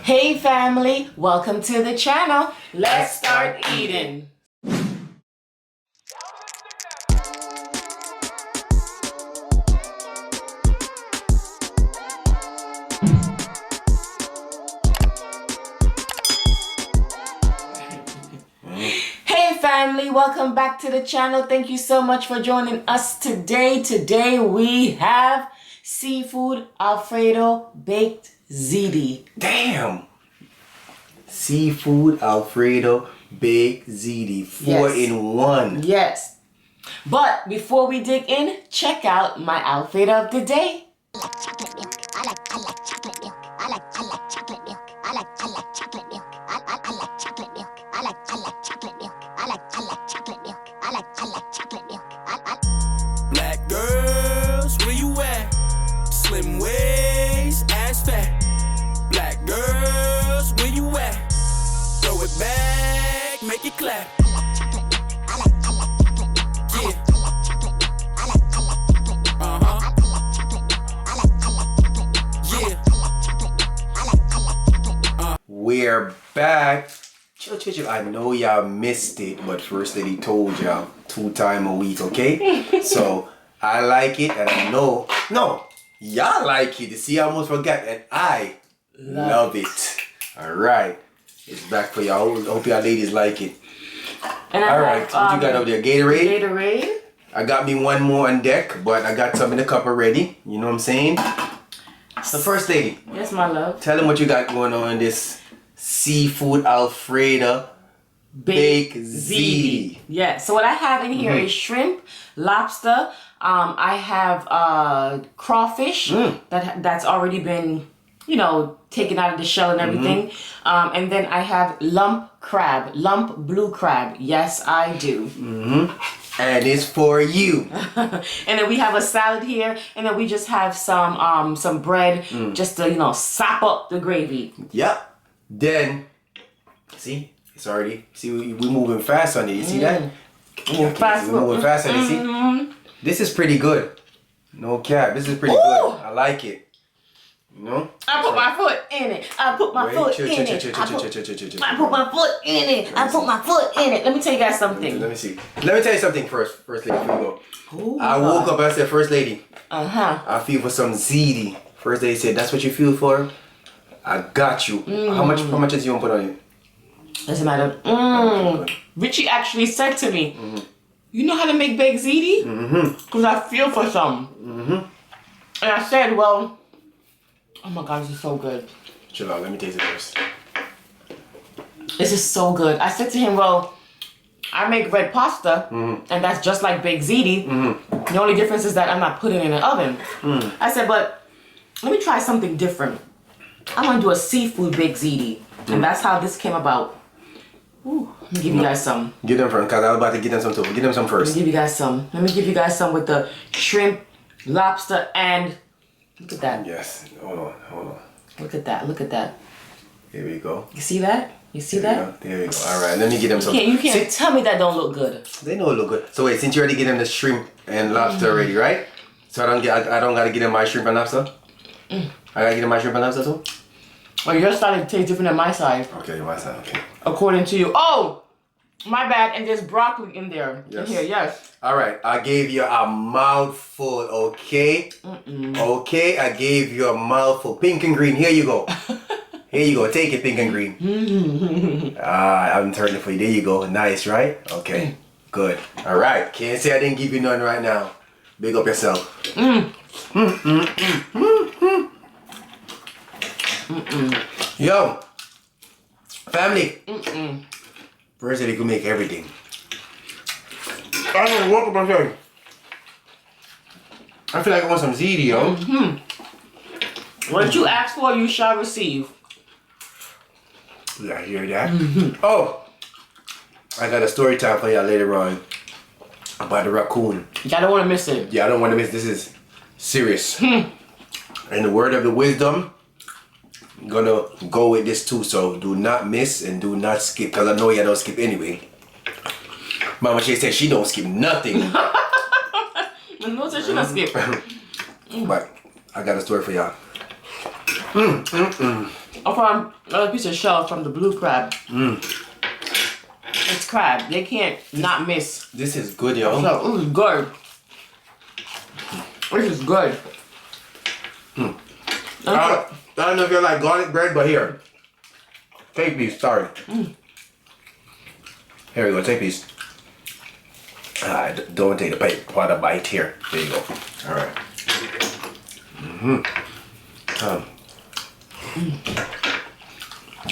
Hey family, welcome to the channel. Let's start eating. Hey family, welcome back to the channel. Thank you so much for joining us today. Today we have seafood Alfredo baked ziti. Damn! Seafood Alfredo baked ziti. 4 in 1. Yes. But before we dig in, check out my outfit of the day. I like chocolate milk. I like chocolate milk. I like chocolate milk. I like chocolate milk. I like chocolate milk. I like chocolate milk. I like chocolate milk. I like chocolate milk. Black girls, where you at? Slim waist, ass fat. Black girls, where you at? Throw it back, make it clap. I like chocolate milk. Yeah. I like chocolate milk. Uh-huh. I like chocolate milk. Yeah. I like chocolate milk. We're back. Chill. I know y'all missed it, but First Lady told y'all 2 times a week, okay? So I like it, and I know, no, y'all like it. You see, I almost forgot, and I love it. All right, it's back for y'all. Hope y'all ladies like it. And All right, what you got over there? Gatorade? Gatorade. I got me one more on deck, but I got some in the cup already. You know what I'm saying? So First Lady, Yes, my love. tell them what you got going on in this seafood Alfredo baked ziti. Yeah. So what I have in here is shrimp, lobster. I have crawfish that's already been, you know, taken out of the shell and everything. And then I have lump blue crab. Yes, I do. And it's for you. And then we have a salad here, and then we just have some bread just to, you know, sop up the gravy. Yep. Then, see, it's already, see, we're moving fast on it. You see that? Fast. We're moving fast on it. See? This is pretty good. No cap. This is pretty Ooh. good. I like it. You know? I put my foot in it. I put my foot in it. I put my foot in it. I put my foot in it. Let me tell you guys something. Let me see. Let me tell you something first, First Lady, before we go. Oh, I woke up and I said, First Lady, Uh-huh. I feel for some ziti. First Lady said, that's what you feel for? I got you. How much is you want to put on it? Doesn't matter. Richie actually said to me, you know how to make baked ziti? Because I feel for some. And I said, well, oh my God, this is so good. Chill out, let me taste it first. This is so good. I said to him, well, I make red pasta, and that's just like baked ziti. The only difference is that I'm not putting it in an oven. I said, but let me try something different. I'm gonna do a seafood baked ziti, and that's how this came about. Ooh, let me give you guys some. Give them first, because I was about to give them some too. Give them some Let first. me give you guys some. Let me give you guys some with the shrimp, lobster, and look at that. Yes. Hold on. Look at that. Look at that. Here we go. You see that? You see that? There we go. All right, let me get them some. You can't tell me that don't look good. They know it look good. So wait, since you already get them the shrimp and lobster already, right? So I don't gotta get them my shrimp and lobster. I gotta get them my shrimp and lobster too. Well, your style tastes different than my side. Okay, my side. Okay. According to you. Oh, my bad. And there's broccoli in there. Yes. In here, yes. All right, I gave you a mouthful. Okay. Okay, I gave you a mouthful. Pink and green. Here you go. Here you go. Take it, pink and green. I'm turning it for you. There you go. Nice, right? Okay. Good. All right. Can't say I didn't give you none right now. Big up yourself. Yo, family. First, they could make everything. I don't woke up and say, I feel like I want some ziti, yo. What you ask for, you shall receive. Yeah, hear that? Oh, I got a story time for y'all later on about the raccoon. Y'all don't want to miss it. Yeah, I don't want to miss. This is serious. And the word of the wisdom, I'm gonna go with this too. So do not miss and do not skip, because I know y'all don't skip anyway. Mama Shay said she don't skip nothing. No such thing as skip. But I got a story for y'all. I found another piece of shell from the blue crab. It's crab. They can't not miss. This is good, yo. So, this is good. This is good. I don't know if you like garlic bread, but here. Take a piece, sorry. Here we go, take a piece. Don't take the bite, quite a bite here. There you go. Alright.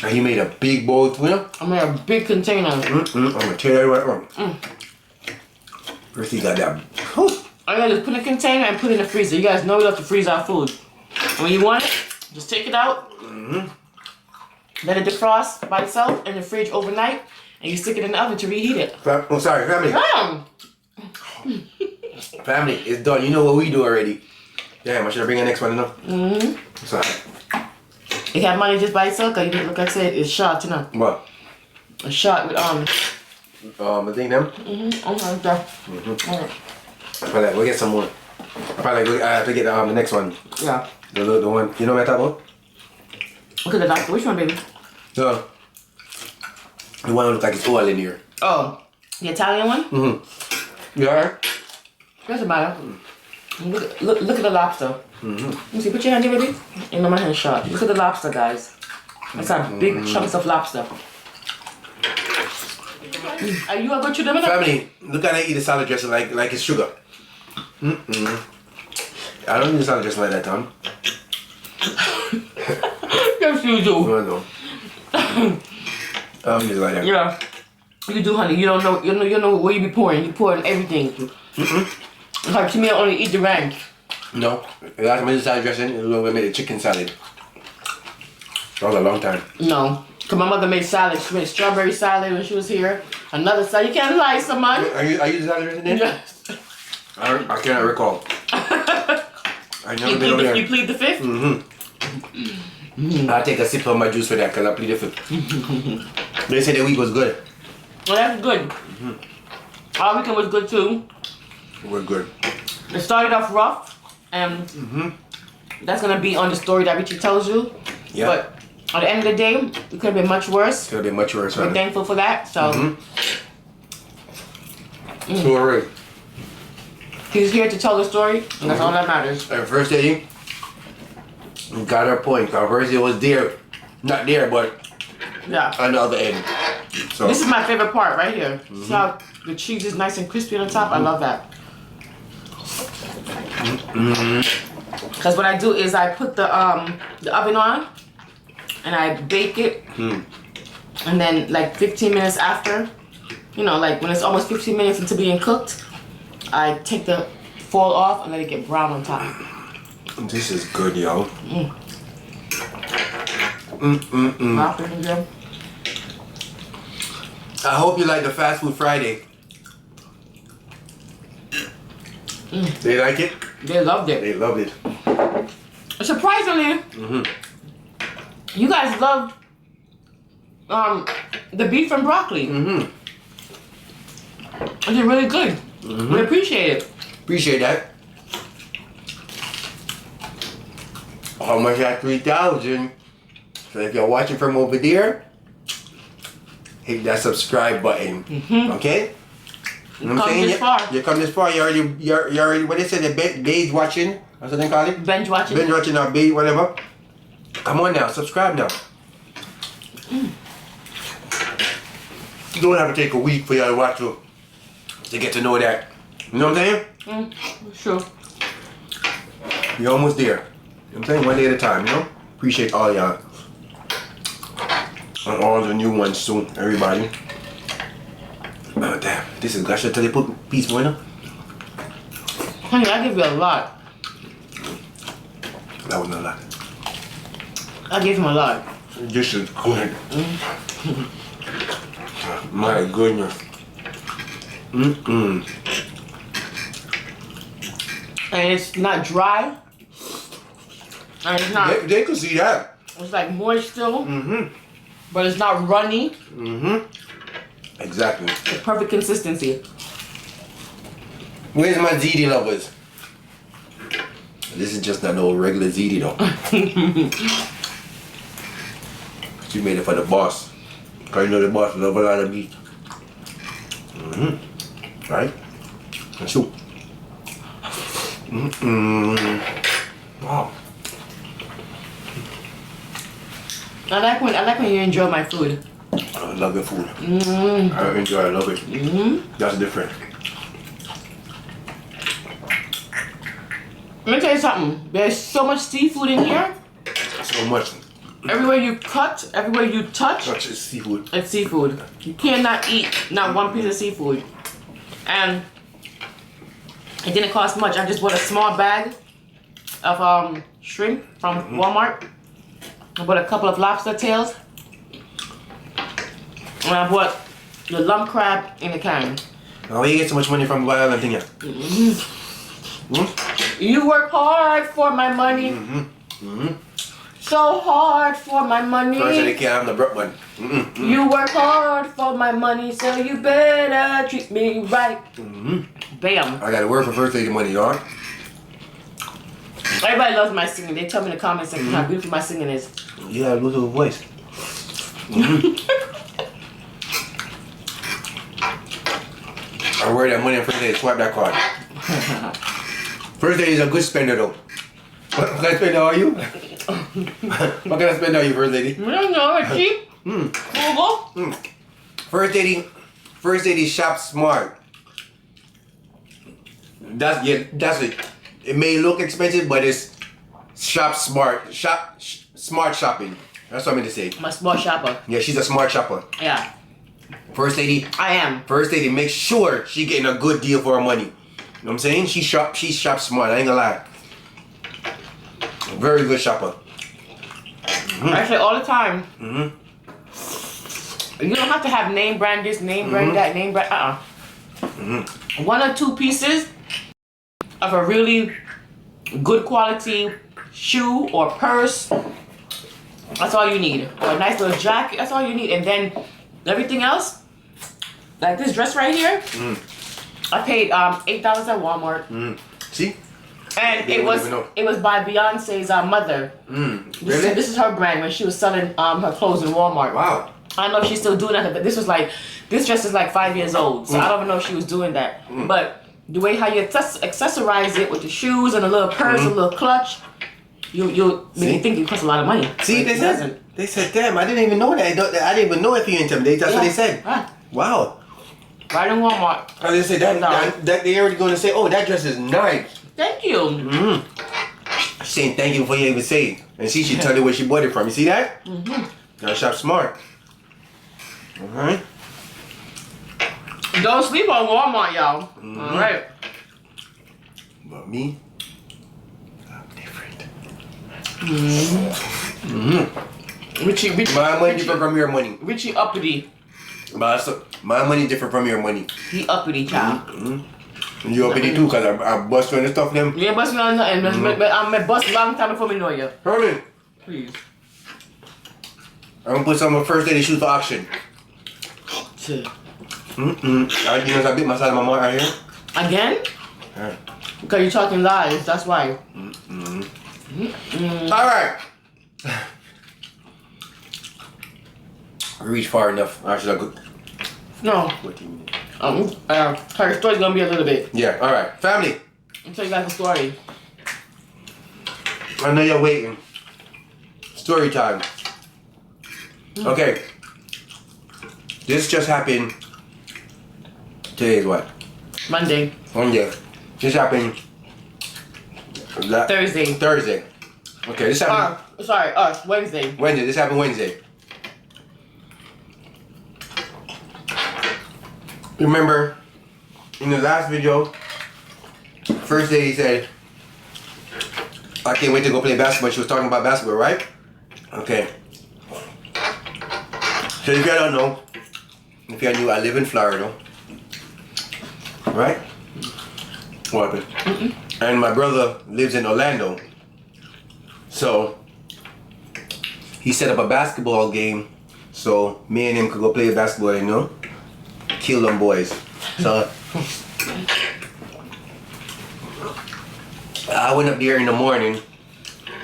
And he made a big bowl too, you know? I made a big container. I'm gonna tear that right on. First he got that. I gotta just put in a container and put it in the freezer. You guys know we love to freeze our food. And when you want it, just take it out. Let it defrost by itself in the fridge overnight. And you stick it in the oven to reheat it. Oh, sorry, family. Family, it's done. You know what we do already. Damn, I should bring the next one enough. Sorry. You have money just by itself, cause you look, like I said, it's shot, you know. What? A shot with I think them. Okay. Alright, we'll get some more. I have to get the next one. Yeah. The one. You know what I'm talking about? Look at the doctor. Which one, baby? The one that looks like it's oil in here. Oh, the Italian one? You alright? Doesn't matter. Look at the lobster. Let me see. Put your hand here, baby. You know my hand shot. Look at the lobster, guys. That's some big chunks of lobster. Are you a good children? Family, look at I eat the salad dressing like it's sugar. I don't eat the salad dressing like that, Tom. Yes, you do. No. I don't eat it like that. Yeah, you do, honey. You don't know. You know where you be pouring. You pour in everything. Like to me, I only eat the ranch. No, last time I did salad dressing, it was when we made a chicken salad. That was a long time. No, cause my mother made salad. She made strawberry salad when she was here. Another salad. You can't lie, someone. Are you salad dressing then? Yes. I cannot recall. I never been over there. You plead the fifth? I'll take a sip of my juice for that because I plead the fifth. They said the week was good. Well, that's good. Our weekend was good too. We're good. It started off rough, and that's gonna be on the story that Richie tells you. Yeah. But at the end of the day, it could have been much worse. Could have been much worse. We're thankful for that. So So alright. he's here to tell the story, and that's all that matters. And first day, we got our point. Our first day was there, not there, but Yeah. on the other end. So This is my favorite part right here. See how the cheese is nice and crispy on the top? I love that. Because what I do is I put the oven on and I bake it, and then like 15 minutes after, you know, like when it's almost 15 minutes into being cooked, I take the foil off and let it get brown on top. this is good, yo. I hope you like the Fast Food Friday. They like it? They loved it. They loved it. Surprisingly, you guys love the beef and broccoli. It's really good. We appreciate it. Appreciate that. How much at 3,000? So if you're watching from over there, hit that subscribe button. Okay? You know what I'm saying? this far. You come this far. You already. What they say? The beige watching. That's what they call it. Binge watching. Binge watching or beige, whatever. Come on now, subscribe now. You don't have to take a week for you to watch to get to know that. You know what I'm saying? Sure. You're almost there. You know what I'm saying? One day at a time, you know? Appreciate all y'all. And all the new ones soon, everybody. Oh damn, this is gosh, should I tell you put piece more now? Honey, I give you a lot. That wasn't a lot. I gave him a lot. This is good. My goodness. And it's not dry. And it's not. They could see that. It's like moist still. But it's not runny. Exactly. The perfect consistency. Where's my Ziti lovers? This is just not no regular Ziti though. She made it for the boss. Cause you know the boss love a lot of meat. Right? And soup. Wow. I like when you enjoy my food. I love your food. I enjoy it, I love it. That's different. Let me tell you something. There's so much seafood in here. So much. Everywhere you cut, everywhere you touch, Such as seafood. it's seafood. You cannot eat not one piece of seafood. And it didn't cost much. I just bought a small bag of shrimp from Walmart. I bought a couple of lobster tails. And I bought the lump crab in a can. Now where you get so much money from the island thing here? You work hard for my money. So hard for my money. First they can't have the broke one. You work hard for my money, so you better treat me right. Bam. I gotta work for first lady money, y'all. Everybody loves my singing. They tell me in the comment section how beautiful my singing is. Yeah, lose her voice. I wear that money on first lady, swipe that card. First lady is a good spender though. What can I spend on you? What can I spend on you, first lady? I don't know, it's cheap. Google. First lady shop smart. That's it. It may look expensive, but it's shop smart. Smart shopping. That's what I meant to say. I'm a smart shopper. Yeah, she's a smart shopper. Yeah, First lady. I am. First lady makes sure she getting a good deal for her money. You know what I'm saying? She shop smart. I ain't gonna lie. Very good shopper. I say all the time. You don't have to have name brand this, name brand that, name brand. One or two pieces of a really good quality shoe or purse. That's all you need. Or a nice little jacket. That's all you need. And then everything else, like this dress right here, I paid $8 at Walmart. See? And They it wouldn't even was by Beyonce's mother. Really? This is her brand when she was selling her clothes in Walmart. Wow. I don't know if she's still doing that, but this dress is like 5 years old, so I don't even know if she was doing that. But the way how you accessorize it with the shoes and a little purse, a little clutch, you think it costs a lot of money. See, But they said, damn, I didn't even know that. I didn't even know if you intimidated. That's what they said. Yeah. Wow. Right in Walmart. I just said that they already going to say, oh, that dress is nice. Thank you. She's saying thank you before you even say it. And see, she tell you where she bought it from. You see that? Gotta shop smart. Alright. Don't sleep on Walmart, y'all. All right. But me, I'm different. Richie, My money different from your money. Richie uppity. But my money different from your money. He uppity, child. And you uppity too, cause I bust you on the stuff them. You ain't bust me on nothing. But I'm bust long time before me know you. Herman, Please. I'm gonna put some of first lady shoes for auction. You know I bit my side of my mouth right here. Again? Alright. Because you're talking lies, that's why. Alright. I reached far enough. I should have good. No. Her story's gonna be a little bit. Yeah, alright. Family. I'll tell you guys a story. I know you're waiting. Story time. Okay. This just happened. Today is what? Monday. Monday. This happened. Thursday. Okay, this happened. Wednesday. Wednesday. This happened Wednesday. Remember, in the last video, first lady said, I can't wait to go play basketball. She was talking about basketball, right? Okay. So if you don't know, if you're new, I live in Florida. Right? What happened? And my brother lives in Orlando. So, he set up a basketball game so me and him could go play basketball, you know? Kill them boys. So, I went up there in the morning,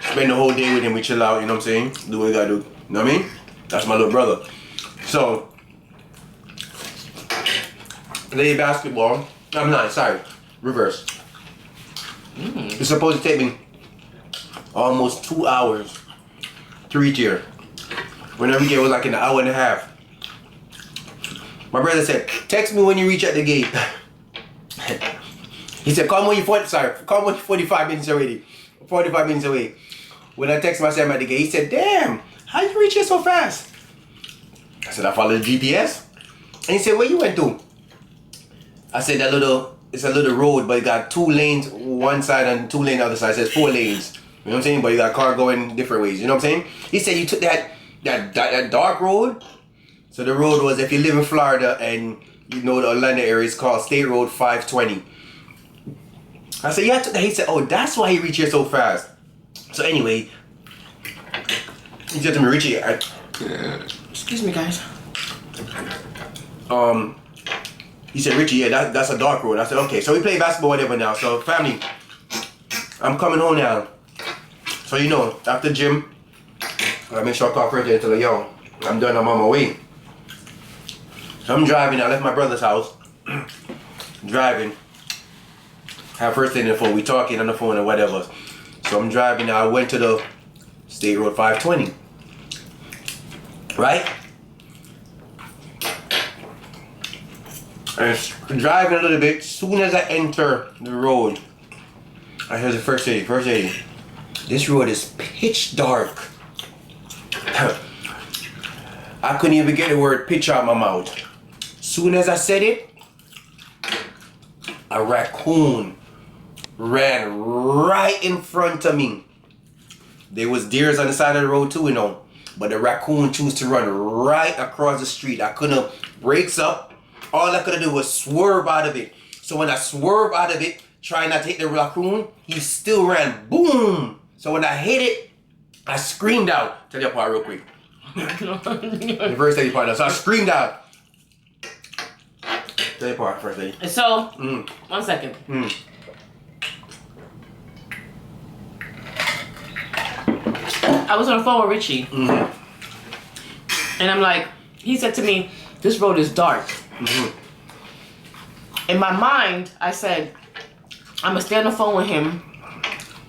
spend the whole day with him, we chill out, you know what I'm saying? Do what we gotta do, you know what I mean? That's my little brother. So, play basketball. I'm not, sorry. Reverse. It's supposed to take me almost 2 hours to reach here. Whenever it was like an hour and a half. My brother said, text me when you reach at the gate. He said, come when you're 45 minutes already. 45 minutes away. When I text myself at the gate, he said, damn, how you reach here so fast? I said, I followed the GPS. And he said, where you went to? I said, it's a little road, but it got 2 lanes one side and 2 lanes the other side. It says 4 lanes. You know what I'm saying? But you got a car going different ways. You know what I'm saying? He said you took that dark road. So the road was, if you live in Florida and you know the Orlando area, it's called State Road 520. I said, yeah, I took that. He said, oh, that's why he reached here so fast. So anyway, he said to me, Richie, excuse me, guys. He said, Richie, yeah, that's a dark road. I said, okay. So we play basketball, whatever now. So family, I'm coming home now. So you know, after gym, I make sure I call Freddy and tell her, yo, I'm done, I'm on my way. So I'm driving, I left my brother's house. Driving. Have first thing on the phone, we talking on the phone or whatever. So I'm driving now, I went to the State Road 520. Right? And driving a little bit, soon as I enter the road, I hear the first lady. This road is pitch dark. I couldn't even get the word pitch out my mouth. Soon as I said it, a raccoon ran right in front of me. There was deers on the side of the road too, you know. But the raccoon chose to run right across the street. I couldn't brakes up. All I could do was swerve out of it. So when I swerved out of it, trying not to hit the raccoon, he still ran. Boom! So when I hit it, I screamed out. Tell you a part real quick. The first lady part. So I screamed out. Tell you a part first lady. So, 1 second. I was on the phone with Richie. And I'm like, he said to me, this road is dark. In my mind, I said, I'm gonna stay on the phone with him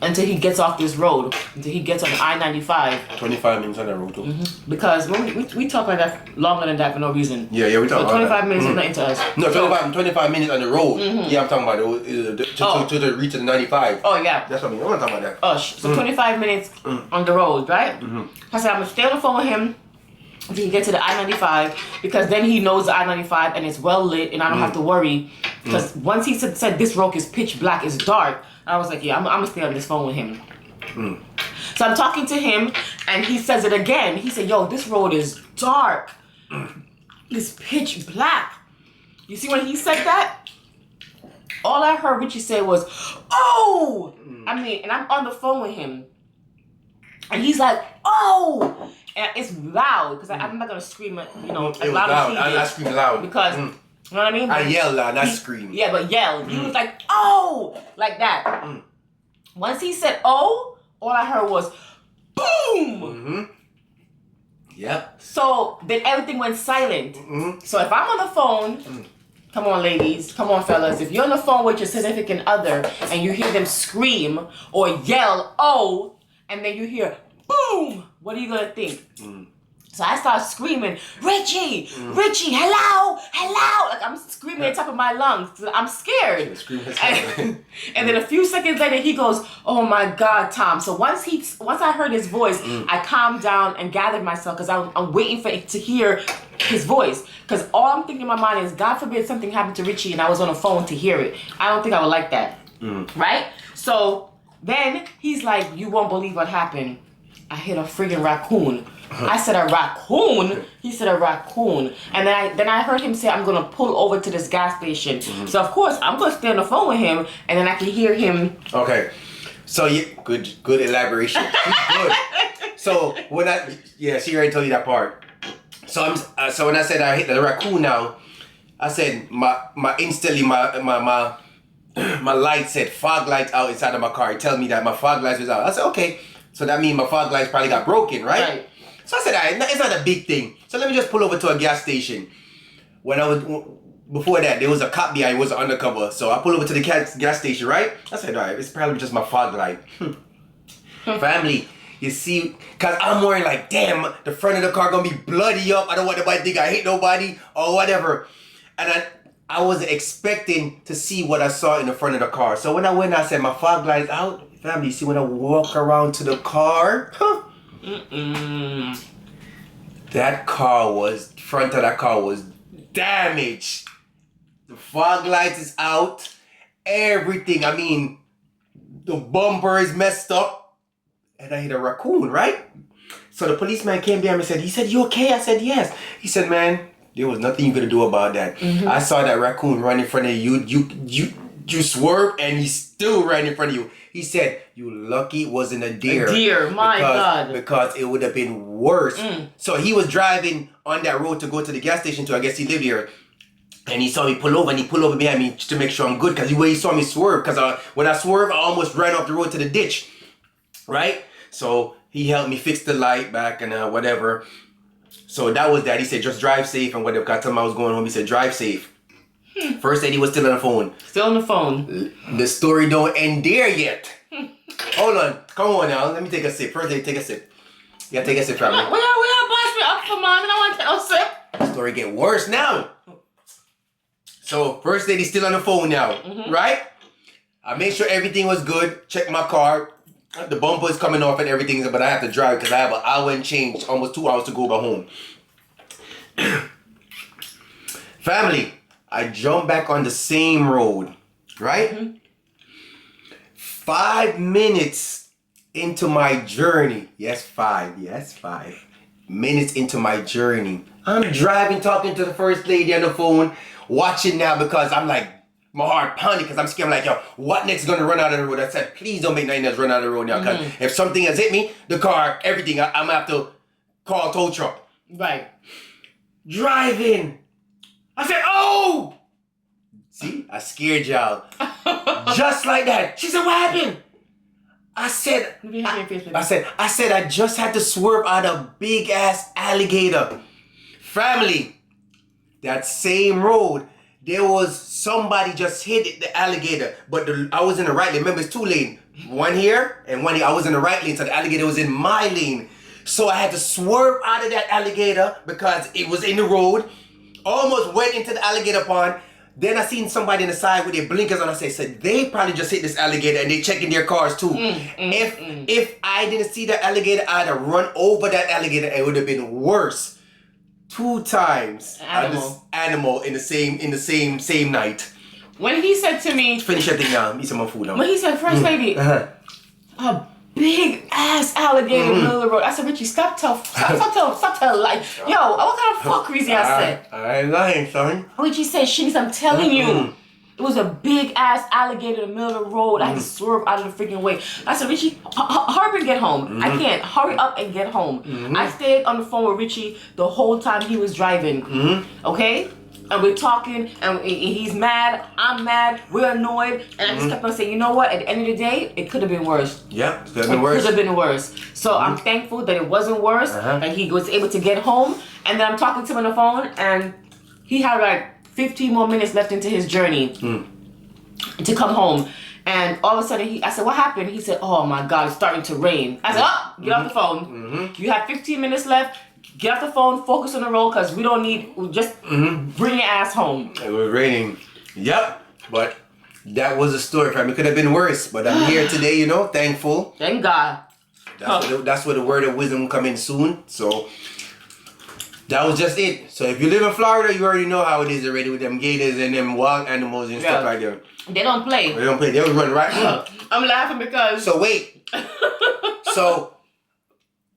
until he gets off this road, until he gets on I-95. 25 minutes on that road too. Because when we talk like that longer than that for no reason. Yeah, we talk so about 25 minutes is nothing to us. No, 25 minutes on the road. Yeah, I'm talking about to the reach of the 95. Oh, yeah. That's what I mean. I'm not talking about that. Oh, so 25 minutes on the road, right? I said, I'm going to stay on the phone with him until he gets to the I-95, because then he knows the I-95 and it's well lit and I don't have to worry. Because once he said this road is pitch black, it's dark, I was like, yeah, I'm going to stay on this phone with him. So I'm talking to him and he says it again. He said, yo, this road is dark. It's pitch black. You see when he said that? All I heard Richie say was, oh! I mean, and I'm on the phone with him. And he's like, oh! And it's loud, because I'm not going to scream, you know, as loud as he did. I scream loud. Because, you know what I mean? I yell loud, not scream. Yeah, but yell. He was like, oh! Like that. Once he said, oh, all I heard was, boom! Yep. So then everything went silent. So if I'm on the phone, come on ladies, come on fellas, if you're on the phone with your significant other and you hear them scream or yell, oh, and then you hear, boom, what are you gonna think? So I start screaming, Richie, Richie, hello, hello. Like I'm screaming at the top of my lungs. I'm scared. And then a few seconds later, he goes, oh my God, Tom. So once I heard his voice, I calmed down and gathered myself, because I'm waiting to hear his voice. Because all I'm thinking in my mind is, God forbid something happened to Richie and I was on the phone to hear it. I don't think I would like that. Right? So then he's like, you won't believe what happened. I hit a friggin' raccoon. I said a raccoon. He said a raccoon. And then I heard him say, I'm gonna pull over to this gas station. So of course I'm gonna stay on the phone with him, and then I can hear him. Okay. So yeah, good elaboration. Good. So when she already told you that part. So so when I said I hit the raccoon now, I said instantly my light said fog lights out inside of my car. It tells me that my fog lights was out. I said, okay. So that means my fog lights probably got broken, right? So I said, all right, it's not a big thing. So let me just pull over to a gas station. Before that, there was a cop behind, it was undercover. So I pull over to the gas station, right? I said, all right, it's probably just my fog light. Family, you see, because I'm worried like, damn, the front of the car going to be bloody up. I don't want nobody to think I hit nobody or whatever. And I wasn't expecting to see what I saw in the front of the car. So when I went, I said, my fog light's out. Family, you see when I walk around to the car, front of that car was damaged. The fog lights is out. Everything. I mean, the bumper is messed up. And I hit a raccoon, right? So the policeman came behind me and said, he said, you okay? I said, yes. He said, man, there was nothing you could do about that. I saw that raccoon run in front of you. You swerved and he still ran in front of you. He said, you lucky it wasn't a deer. A deer, my God. Because it would have been worse. So he was driving on that road to go to the gas station I guess he lived here. And he saw me pull over and he pulled over behind me to make sure I'm good. Because he saw me swerve. Because when I swerved, I almost ran off the road to the ditch. Right? So he helped me fix the light back and whatever. So that was that. He said, just drive safe and whatever. I told him I was going home. He said, drive safe. First said he was still on the phone. Still on the phone. The story don't end there yet. Hold on. Come on now. Let me take a sip. First, take a sip. You gotta take a sip, family. We are boss me up for mom. I don't want to take no sip. The story get worse now. So, first lady still on the phone now. Right? I made sure everything was good. Check my car. The bumper is coming off and everything. But I have to drive because I have an hour and change. Almost 2 hours to go back home. Family. I jumped back on the same road, right? 5 minutes into my journey. Yes, 5 minutes into my journey. I'm driving, talking to the first lady on the phone, watching now because I'm like, my heart pounding because I'm scared. I'm like, yo, what next is going to run out of the road? I said, please don't make nothing else run out of the road now because if something has hit me, the car, everything, I'm going to have to call a tow truck. Right. Driving. I said, oh! See, I scared y'all. Just like that. She said, what happened? I said, I just had to swerve out a big ass alligator. Family, that same road, there was somebody just hit the alligator, but I was in the right lane. Remember, it's 2 lanes. One here and one here. I was in the right lane, so the alligator was in my lane. So I had to swerve out of that alligator because it was in the road. Almost went into the alligator pond. Then I seen somebody in the side with their blinkers on. I said, they probably just hit this alligator and they checking their cars too. If I didn't see that alligator, I'd have run over that alligator. It would have been worse. 2 times animal in the same night. When he said to me, finish your thing now. Eat some more food now. When he said, first lady, a big ass alligator in the middle of the road. I said, Richie, stop telling like, yo, what kind of fuckery I said? I ain't lying, son. Richie said, Shanice, I'm telling you. It was a big ass alligator in the middle of the road. I had to swerve out of the freaking way. I said, Richie, hurry up and get home. I can't. Hurry up and get home. I stayed on the phone with Richie the whole time he was driving. Okay? And we're talking, and he's mad, I'm mad, we're annoyed, and I just kept on saying, you know what, at the end of the day, it could have been worse. Yeah, it could have been worse. It could have been worse. So I'm thankful that it wasn't worse, and he was able to get home, and then I'm talking to him on the phone, and he had like 15 more minutes left into his journey to come home. And all of a sudden, I said, what happened? He said, oh my God, it's starting to rain. I said, oh, get off the phone. You have 15 minutes left. Get off the phone, focus on the road, because we don't need, just bring your ass home. It was raining. Yep. But that was a story, fam. It could have been worse. But I'm here today, you know, thankful. Thank God. That's where the word of wisdom come in soon. So that was just it. So if you live in Florida, you already know how it is already with them gators and them wild animals and stuff like that. They don't play. They don't play. They will run right now. I'm laughing because... So wait. So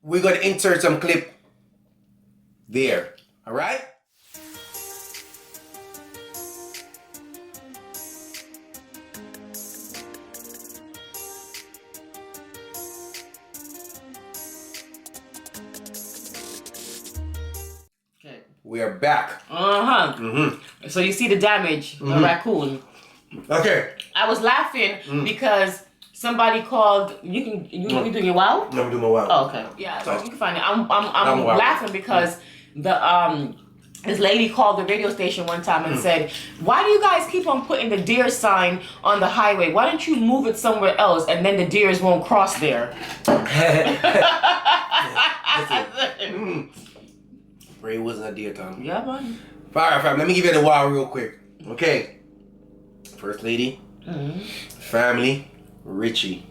we're going to insert some clip there. All right? Okay. We are back. So you see the damage, the raccoon. Okay. I was laughing because somebody called. You doing it well? No, I'm doing my wow. Oh, okay. Yeah, so you can find it. I'm wow. laughing because this lady called the radio station one time and said, "Why do you guys keep on putting the deer sign on the highway? Why don't you move it somewhere else and then the deers won't cross there?" Ray wasn't a deer, Tom. Yeah, man. Alright, fam, let me give you the wow real quick. Okay. First lady, family, Richie.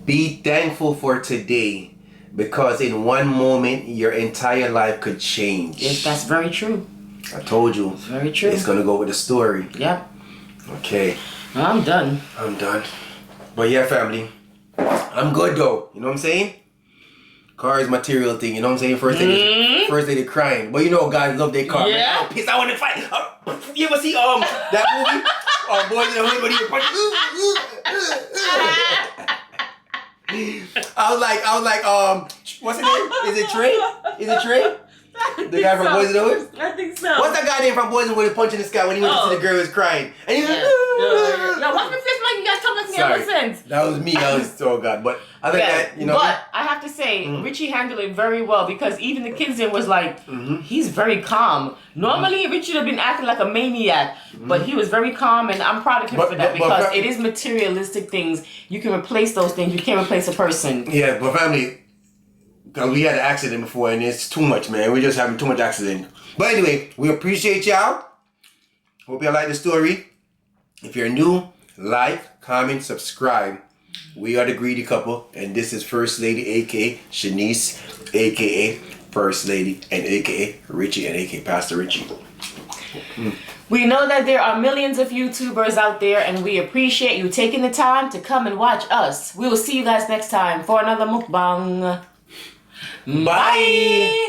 Be thankful for today. Because in one moment, your entire life could change. Yes, that's very true. I told you. It's very true. It's going to go with the story. Yep. Okay. I'm done. I'm done. But yeah, family. I'm good though. You know what I'm saying? Car is material thing. You know what I'm saying? First they crying. But you know guys love their car. Yeah. I'm pissed. I want to fight. You ever see that movie? Boys in the Hood when he was I was like, what's his name? Is it Trey? The guy from Boys in the Hood? I think so. What's that guy name from Boys in the Hood punching the sky when he went to see the girl who was crying? And he was like, no, what's the fifth mic? You guys talk like me ever since. That was me. I was so God. But other than that, you know. But I have to say, Richie handled it very well because even the kids in was like, he's very calm. Normally, Richie would have been acting like a maniac, but he was very calm, and I'm proud of him for that because it is materialistic things. You can replace those things. You can't replace a person. Yeah, but family, because we had an accident before, and it's too much, man. We're just having too much accident. But anyway, we appreciate y'all. Hope y'all like the story. If you're new, like, comment, subscribe. We are the Greedy Couple, and this is First Lady, a.k.a. Shanice, a.k.a. First Lady, and a.k.a. Richie, and a.k.a. Pastor Richie. We know that there are millions of YouTubers out there, and we appreciate you taking the time to come and watch us. We will see you guys next time for another mukbang. Bye!